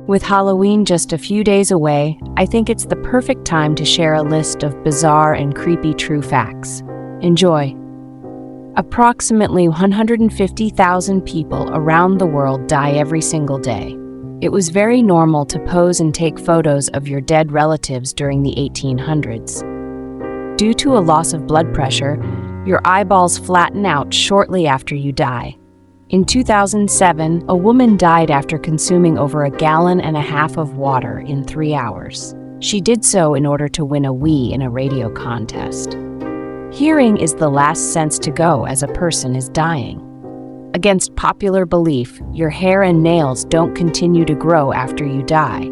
With Halloween just a few days away, I think it's the perfect time to share a list of bizarre and creepy true facts. Enjoy. Approximately 150,000 people around the world die every single day. It was very normal to pose and take photos of your dead relatives during the 1800s. Due to a loss of blood pressure, your eyeballs flatten out shortly after you die. In 2007, a woman died after consuming over 1.5 gallons of water in 3 hours. She did so in order to win a Wii in a radio contest. Hearing is the last sense to go as a person is dying. Against popular belief, your hair and nails don't continue to grow after you die.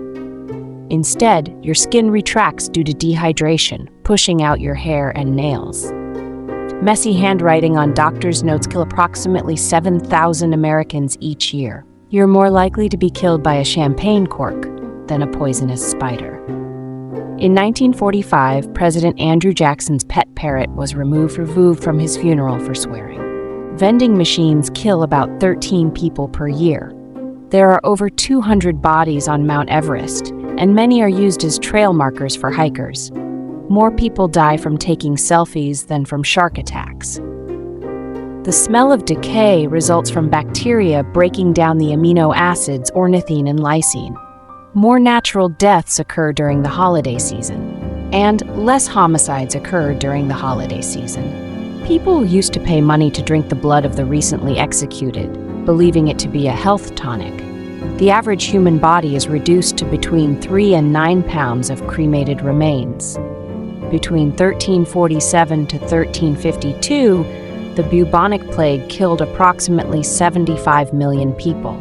Instead, your skin retracts due to dehydration, pushing out your hair and nails. Messy handwriting on doctor's notes kill approximately 7,000 Americans each year. You're more likely to be killed by a champagne cork than a poisonous spider. In 1945, President Andrew Jackson's pet parrot was removed from his funeral for swearing. Vending machines kill about 13 people per year. There are over 200 bodies on Mount Everest, and many are used as trail markers for hikers. More people die from taking selfies than from shark attacks. The smell of decay results from bacteria breaking down the amino acids ornithine and lysine. More natural deaths occur during the holiday season, and less homicides occur during the holiday season. People used to pay money to drink the blood of the recently executed, believing it to be a health tonic. The average human body is reduced to between 3 and 9 pounds of cremated remains. Between 1347 to 1352, the bubonic plague killed approximately 75 million people.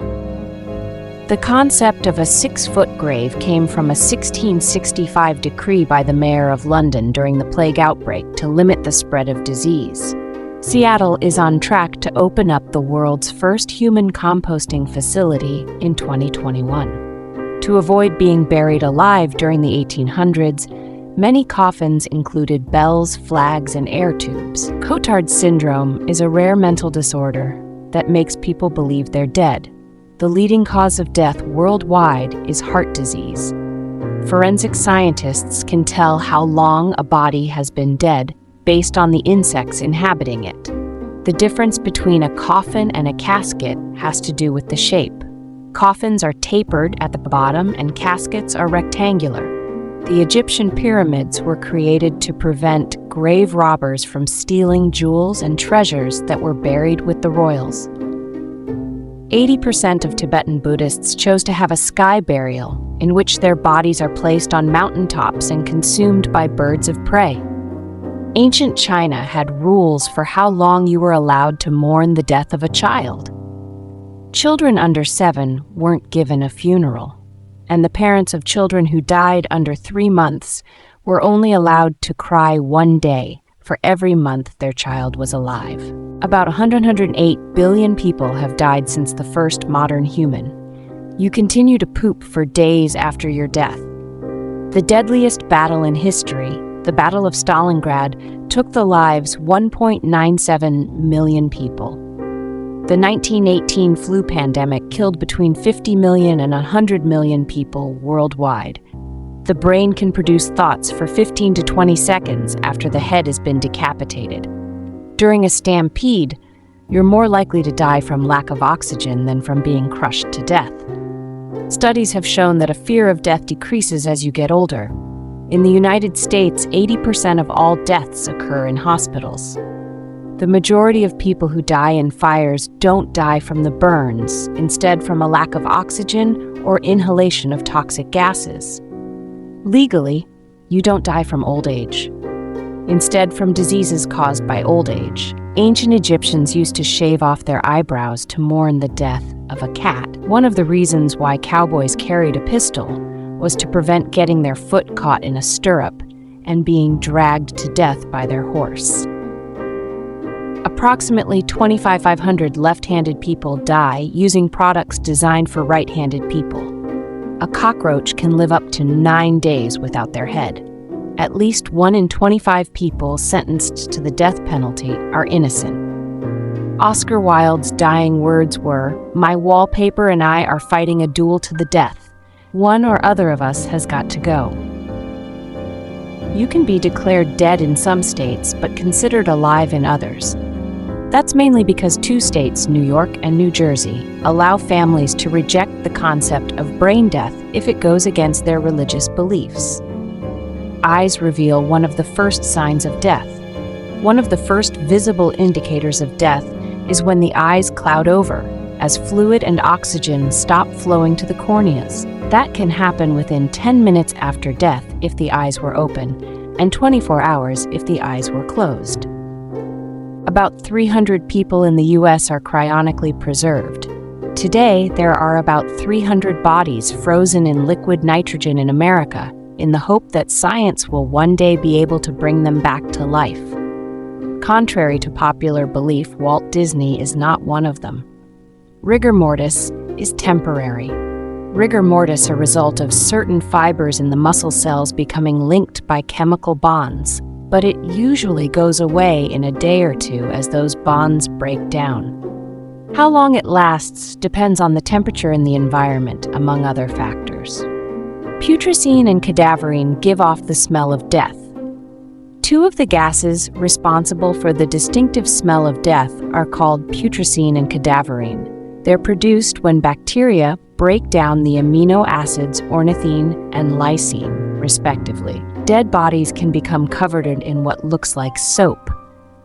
The concept of a 6-foot grave came from a 1665 decree by the Mayor of London during the plague outbreak to limit the spread of disease. Seattle is on track to open up the world's first human composting facility in 2021. To avoid being buried alive during the 1800s, many coffins included bells, flags, and air tubes. Cotard syndrome is a rare mental disorder that makes people believe they're dead. The leading cause of death worldwide is heart disease. Forensic scientists can tell how long a body has been dead based on the insects inhabiting it. The difference between a coffin and a casket has to do with the shape. Coffins are tapered at the bottom and caskets are rectangular. The Egyptian pyramids were created to prevent grave robbers from stealing jewels and treasures that were buried with the royals. 80% of Tibetan Buddhists chose to have a sky burial, in which their bodies are placed on mountaintops and consumed by birds of prey. Ancient China had rules for how long you were allowed to mourn the death of a child. Children under 7 weren't given a funeral, and the parents of children who died under 3 months were only allowed to cry 1 day for every month their child was alive. About 108 billion people have died since the first modern human. You continue to poop for days after your death. The deadliest battle in history, the Battle of Stalingrad, took the lives 1.97 million people. The 1918 flu pandemic killed between 50 million and 100 million people worldwide. The brain can produce thoughts for 15 to 20 seconds after the head has been decapitated. During a stampede, you're more likely to die from lack of oxygen than from being crushed to death. Studies have shown that a fear of death decreases as you get older. In the United States, 80% of all deaths occur in hospitals. The majority of people who die in fires don't die from the burns, instead from a lack of oxygen or inhalation of toxic gases. Legally, you don't die from old age. Instead, from diseases caused by old age. Ancient Egyptians used to shave off their eyebrows to mourn the death of a cat. One of the reasons why cowboys carried a pistol was to prevent getting their foot caught in a stirrup and being dragged to death by their horse. Approximately 2,500 left-handed people die using products designed for right-handed people. A cockroach can live up to 9 days without their head. At least 1 in 25 people sentenced to the death penalty are innocent. Oscar Wilde's dying words were, "My wallpaper and I are fighting a duel to the death. One or other of us has got to go. You can be declared dead in some states, but considered alive in others. That's mainly because two states, New York and New Jersey, allow families to reject the concept of brain death if it goes against their religious beliefs. Eyes reveal one of the first signs of death. One of the first visible indicators of death is when the eyes cloud over, as fluid and oxygen stop flowing to the corneas. That can happen within 10 minutes after death if the eyes were open, and 24 hours if the eyes were closed. About 300 people in the U.S. are cryonically preserved. Today, there are about 300 bodies frozen in liquid nitrogen in America, in the hope that science will one day be able to bring them back to life. Contrary to popular belief, Walt Disney is not one of them. Rigor mortis is temporary. Rigor mortis is a result of certain fibers in the muscle cells becoming linked by chemical bonds, but it usually goes away in a day or two as those bonds break down. How long it lasts depends on the temperature in the environment, among other factors. Putrescine and cadaverine give off the smell of death. Two of the gases responsible for the distinctive smell of death are called putrescine and cadaverine. They're produced when bacteria break down the amino acids ornithine and lysine, respectively. Dead bodies can become covered in what looks like soap,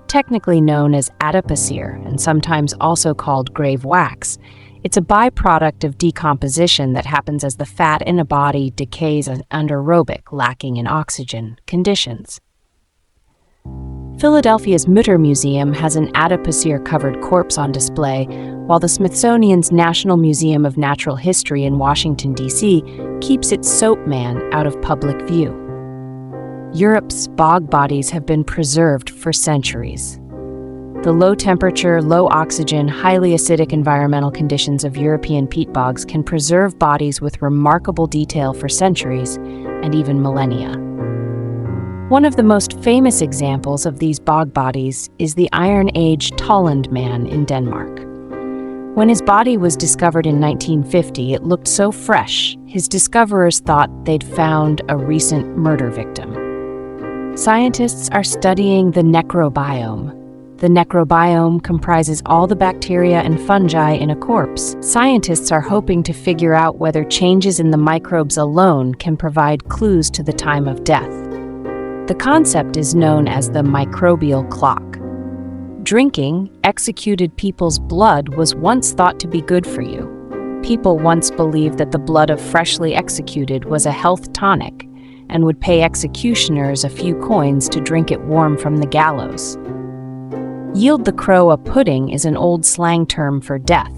technically known as adipocere and sometimes also called grave wax. It's a byproduct of decomposition that happens as the fat in a body decays under aerobic, lacking in oxygen, conditions. Philadelphia's Mutter Museum has an adipocere-covered corpse on display, while the Smithsonian's National Museum of Natural History in Washington, D.C. keeps its soap man out of public view. Europe's bog bodies have been preserved for centuries. The low-temperature, low-oxygen, highly acidic environmental conditions of European peat bogs can preserve bodies with remarkable detail for centuries and even millennia. One of the most famous examples of these bog bodies is the Iron Age Tolland man in Denmark. When his body was discovered in 1950, it looked so fresh, his discoverers thought they'd found a recent murder victim. Scientists are studying the necrobiome. The necrobiome comprises all the bacteria and fungi in a corpse. Scientists are hoping to figure out whether changes in the microbes alone can provide clues to the time of death. The concept is known as the microbial clock. Drinking executed people's blood was once thought to be good for you. People once believed that the blood of freshly executed was a health tonic and would pay executioners a few coins to drink it warm from the gallows. Yield the crow a pudding is an old slang term for death.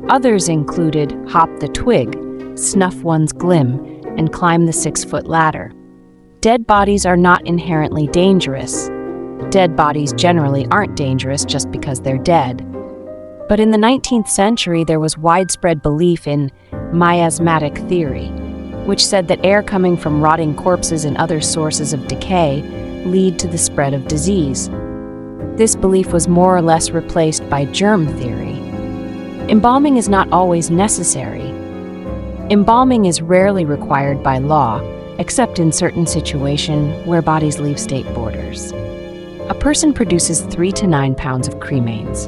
Others included hop the twig, snuff one's glim, and climb the 6-foot ladder. Dead bodies are not inherently dangerous. Dead bodies generally aren't dangerous just because they're dead. But in the 19th century, there was widespread belief in miasmatic theory, which said that air coming from rotting corpses and other sources of decay lead to the spread of disease. This belief was more or less replaced by germ theory. Embalming is not always necessary. Embalming is rarely required by law, except in certain situations where bodies leave state borders. A person produces 3 to 9 pounds of cremains.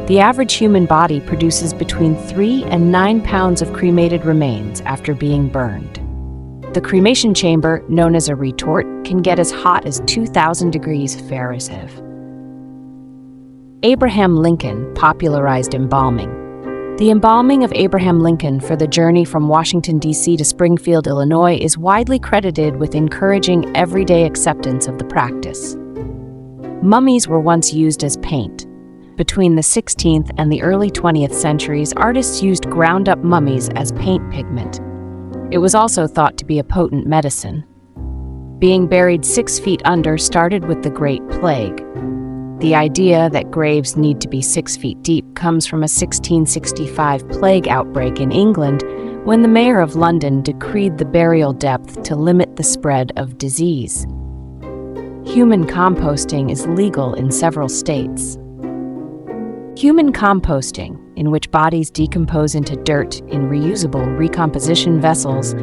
The average human body produces between 3 and 9 pounds of cremated remains after being burned. The cremation chamber, known as a retort, can get as hot as 2,000 degrees Fahrenheit. Abraham Lincoln popularized embalming. The embalming of Abraham Lincoln for the journey from Washington, D.C. to Springfield, Illinois is widely credited with encouraging everyday acceptance of the practice. Mummies were once used as paint. Between the 16th and the early 20th centuries, artists used ground-up mummies as paint pigment. It was also thought to be a potent medicine. Being buried 6 feet under started with the Great Plague. The idea that graves need to be 6 feet deep comes from a 1665 plague outbreak in England when the mayor of London decreed the burial depth to limit the spread of disease. Human composting is legal in several states. Human composting, in which bodies decompose into dirt in reusable recomposition vessels,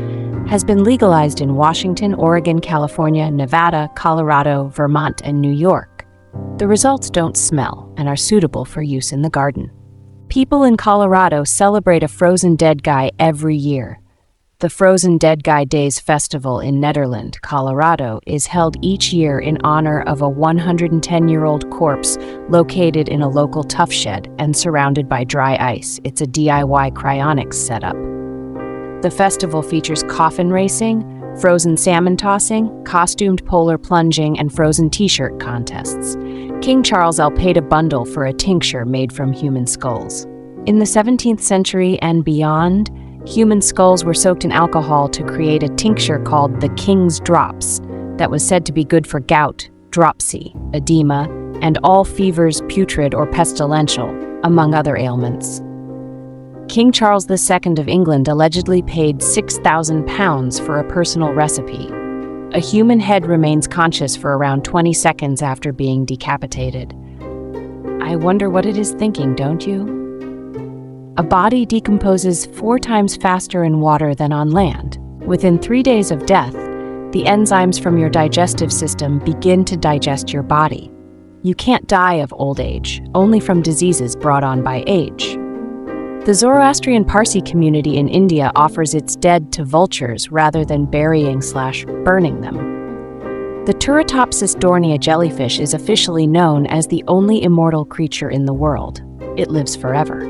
has been legalized in Washington, Oregon, California, Nevada, Colorado, Vermont, and New York. The results don't smell and are suitable for use in the garden. People in Colorado celebrate a frozen dead guy every year. The Frozen Dead Guy Days Festival in Nederland, Colorado, is held each year in honor of a 110-year-old corpse located in a local tough shed and surrounded by dry ice. It's a DIY cryonics setup. The festival features coffin racing, frozen salmon tossing, costumed polar plunging, and frozen t-shirt contests. King Charles paid a bundle for a tincture made from human skulls. In the 17th century and beyond, human skulls were soaked in alcohol to create a tincture called the King's Drops that was said to be good for gout, dropsy, edema, and all fevers putrid or pestilential, among other ailments. King Charles II of England allegedly paid £6,000 for a personal recipe. A human head remains conscious for around 20 seconds after being decapitated. I wonder what it is thinking, don't you? A body decomposes 4 times faster in water than on land. Within 3 days of death, the enzymes from your digestive system begin to digest your body. You can't die of old age, only from diseases brought on by age. The Zoroastrian Parsi community in India offers its dead to vultures rather than burying/burning them. The Turritopsis dohrnii jellyfish is officially known as the only immortal creature in the world. It lives forever.